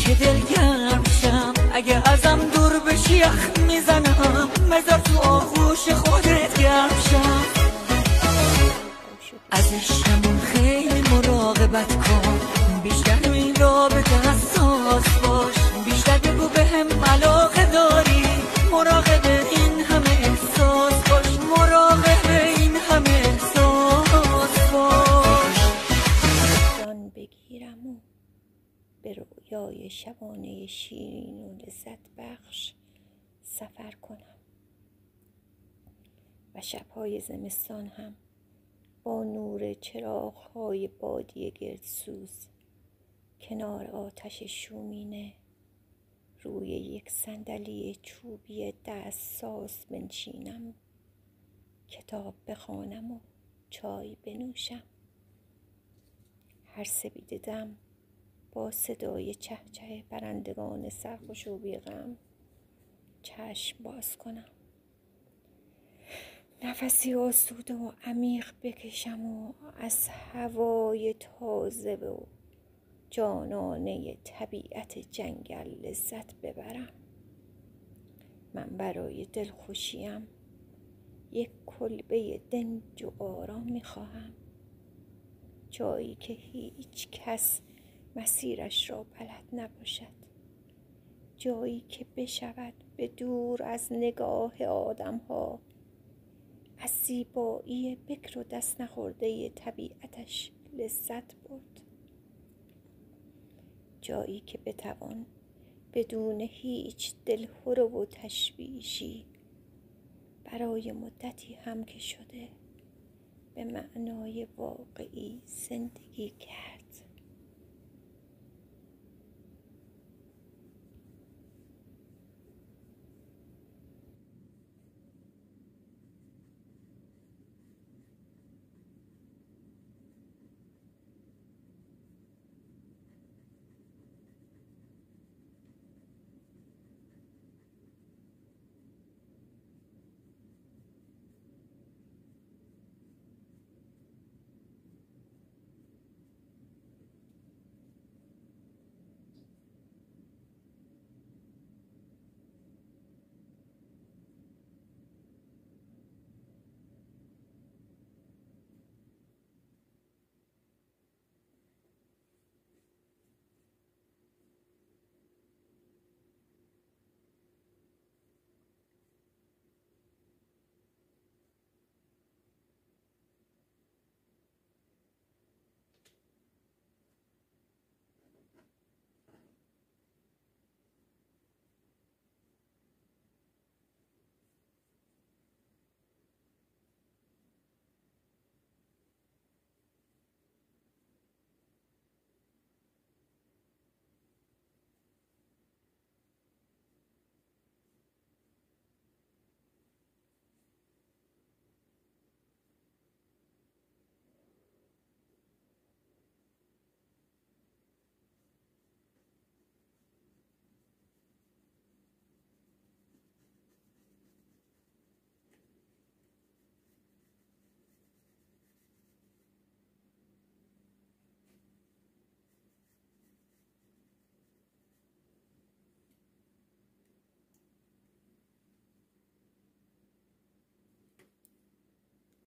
که دلگرم شم، اگه ازم دور بشی یخ میزنم، بذار تو آغوش خودت گرم شم. از عشقمون خیلی مراقبت کن، بیشتر این رابطه حساس باش، بیشتر بگو بهم علاقه داری، مراقب این همه احساس باش، مراقب این همه احساس باش. جان بگیرم و به رویای شبانه شیرین و لذت بخش سفر کنم و شبهای زمستان هم با نور چراغ‌های بادیه گردسوز کنار آتش شومینه روی یک صندلی چوبی دستساز بنشینم، کتاب بخوانم و چای بنوشم. هر سپیده دم با صدای چهچه پرندگان سرخوش و بی‌غم چشم باز کنم، نفسی آسوده و عمیق بکشم و از هوای تازه و جانانه طبیعت جنگل لذت ببرم. من برای دلخوشیم یک کلبه دنج و آرام میخواهم، جایی که هیچ کس مسیرش را بلد نباشد، جایی که بشود به دور از نگاه آدم ها از زیبایی بکر و دست نخورده طبیعتش لذت برد، جایی که بتوان بدون هیچ دلهره و تشویشی برای مدتی هم که شده به معنای واقعی زندگی کرد.